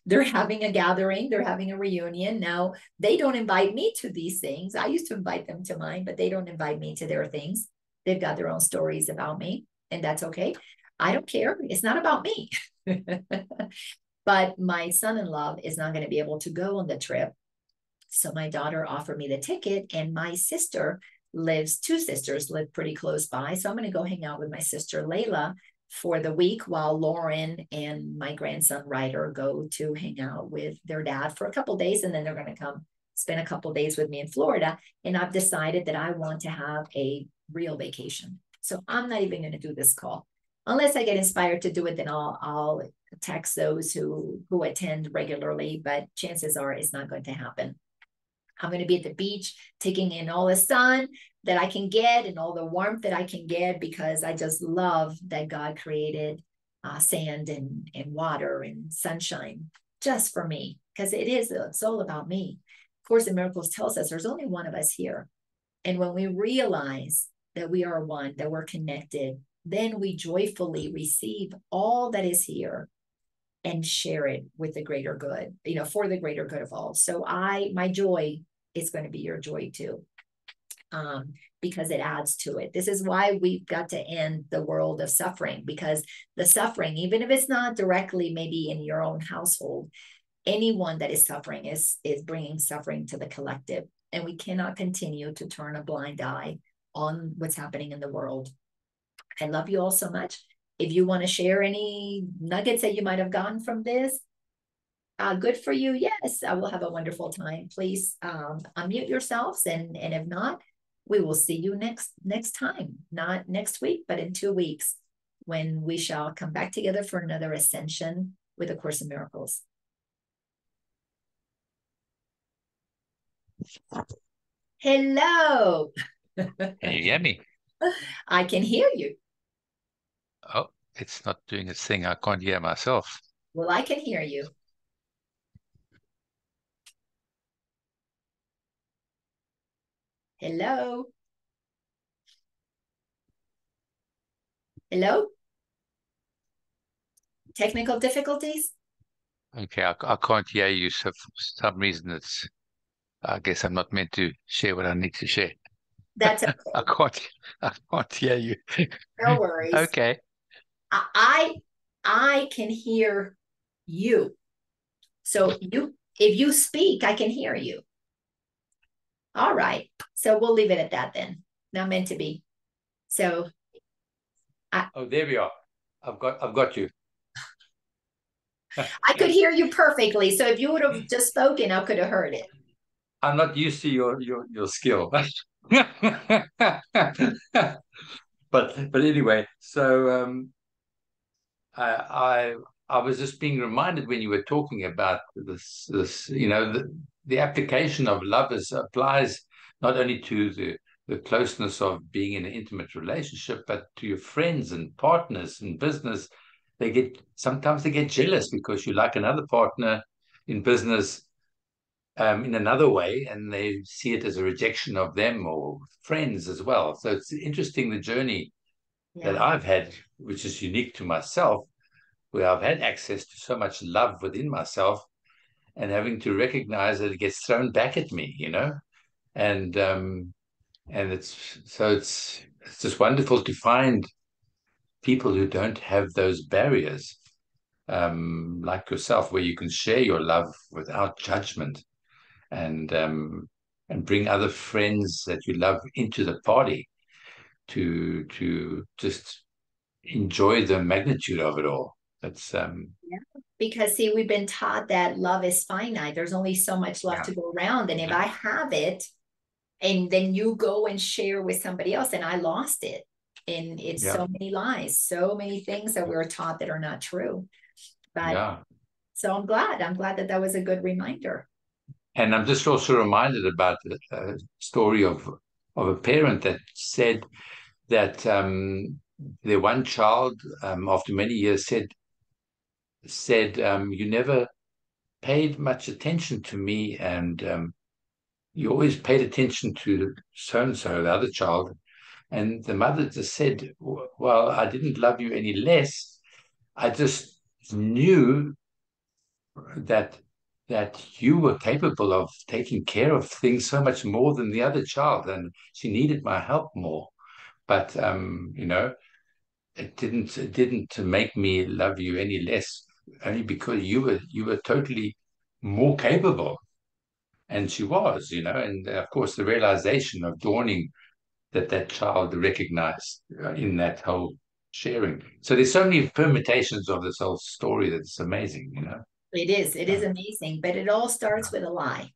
They're having a gathering. They're having a reunion. Now, they don't invite me to these things. I used to invite them to mine, but they don't invite me to their things. They've got their own stories about me, and that's okay. I don't care. It's not about me. But my son-in-law is not going to be able to go on the trip. So my daughter offered me the ticket, and my two sisters live pretty close by. So I'm going to go hang out with my sister, Layla, for the week while Lauren and my grandson, Ryder, go to hang out with their dad for a couple of days. And then they're going to come spend a couple of days with me in Florida. And I've decided that I want to have a real vacation. So I'm not even going to do this call. Unless I get inspired to do it, then I'll text those who attend regularly, but chances are it's not going to happen. I'm going to be at the beach, taking in all the sun that I can get and all the warmth that I can get, because I just love that God created sand and water and sunshine just for me, because it's all about me. Course in Miracles tells us there's only one of us here. And when we realize that we are one, that we're connected, then we joyfully receive all that is here and share it with the greater good, for the greater good of all. So my joy is going to be your joy too, because it adds to it. This is why we've got to end the world of suffering, because the suffering, even if it's not directly maybe in your own household, anyone that is suffering is bringing suffering to the collective. And we cannot continue to turn a blind eye on what's happening in the world. I love you all so much. If you want to share any nuggets that you might have gotten from this, good for you. Yes, I will have a wonderful time. Please unmute yourselves. And if not, we will see you next time, not next week, but in 2 weeks, when we shall come back together for another Ascension with A Course in Miracles. Hello. Can you hear me? I can hear you. Oh, it's not doing its thing. I can't hear myself. Well, I can hear you. Hello. Hello? Technical difficulties? Okay, I can't hear you. So for some reason, I guess I'm not meant to share what I need to share. That's okay. I can't hear you. No worries. Okay. I can hear you. So if you speak, I can hear you. All right. So we'll leave it at that then. Not meant to be. So Oh, there we are. I've got you. I could hear you perfectly. So if you would have just spoken, I could have heard it. I'm not used to your skill. But anyway, so I I was just being reminded when you were talking about this the application of love applies not only to the closeness of being in an intimate relationship, but to your friends and partners in business. Sometimes they get jealous because you like another partner in business in another way, and they see it as a rejection of them or friends as well. So it's interesting the journey that Yeah. I've had, which is unique to myself, where I've had access to so much love within myself and having to recognize that it gets thrown back at me, and it's just wonderful to find people who don't have those barriers, like yourself, where you can share your love without judgment and bring other friends that you love into the party to just enjoy the magnitude of it all. That's Yeah. Because see, we've been taught that love is finite. There's only so much left yeah, to go around. And if yeah, I have it and then you go and share with somebody else and I lost it. And it's yeah, so many lies, so many things that we're taught that are not true. But yeah. so I'm glad. I'm glad that that was a good reminder. And I'm just also reminded about the story of a parent that said that their one child, after many years, said you never paid much attention to me, and you always paid attention to so and so, the other child. And the mother just said, "Well, I didn't love you any less. I just knew that you were capable of taking care of things so much more than the other child, and she needed my help more. But it didn't make me love you any less, only because you were totally more capable." And she was, and of course the realization of dawning that child recognized in that whole sharing. So there's so many permutations of this whole story that's amazing. It is. It is Uh, amazing. But it all starts with a lie.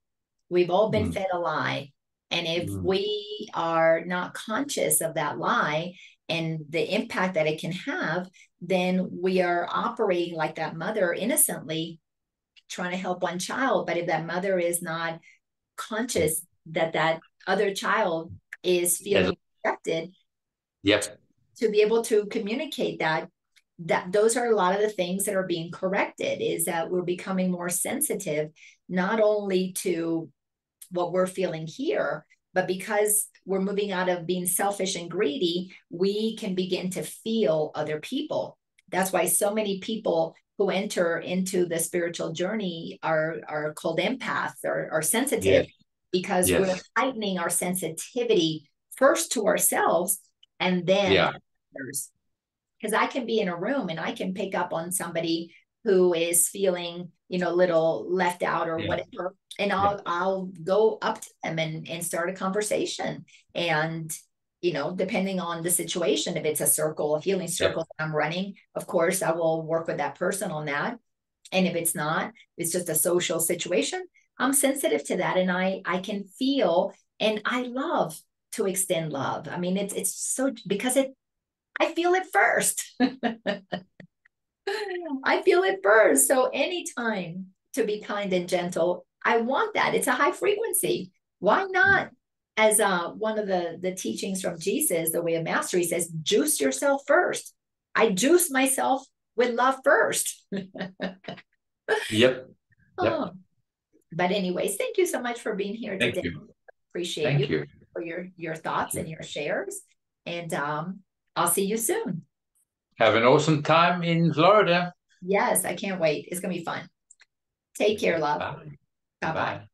We've all been mm, fed a lie. And if mm, we are not conscious of that lie and the impact that it can have, then we are operating like that mother innocently trying to help one child. But if that mother is not conscious that that other child is yes, feeling rejected, yep, to be able to communicate that those are a lot of the things that are being corrected, is that we're becoming more sensitive not only to what we're feeling here, but because we're moving out of being selfish and greedy, we can begin to feel other people. That's why so many people who enter into the spiritual journey are called empaths or are sensitive, yes, because we're yes, heightening our sensitivity first to ourselves and then yeah, others. Because I can be in a room and I can pick up on somebody who is feeling, a little left out or yeah, whatever, and yeah, I'll go up to them and start a conversation. And depending on the situation, if it's a healing yep, circle that I'm running, of course I will work with that person on that. And if it's not, it's just a social situation, I'm sensitive to that, and I can feel, and I love to extend love. I mean, it's so, because I feel it first. I feel it first. So anytime to be kind and gentle, I want that. It's a high frequency. Why not? As one of the teachings from Jesus, the way of mastery, says, juice yourself first. I juice myself with love first. yep, yep. Oh, but anyways, thank you so much for being here Thank today. you, Appreciate you thank you, for your thank thoughts you. and your shares. And I'll see you soon. Have an awesome time in Florida. Yes, I can't wait. It's gonna be fun. Take care, love. Bye. Bye bye. Bye.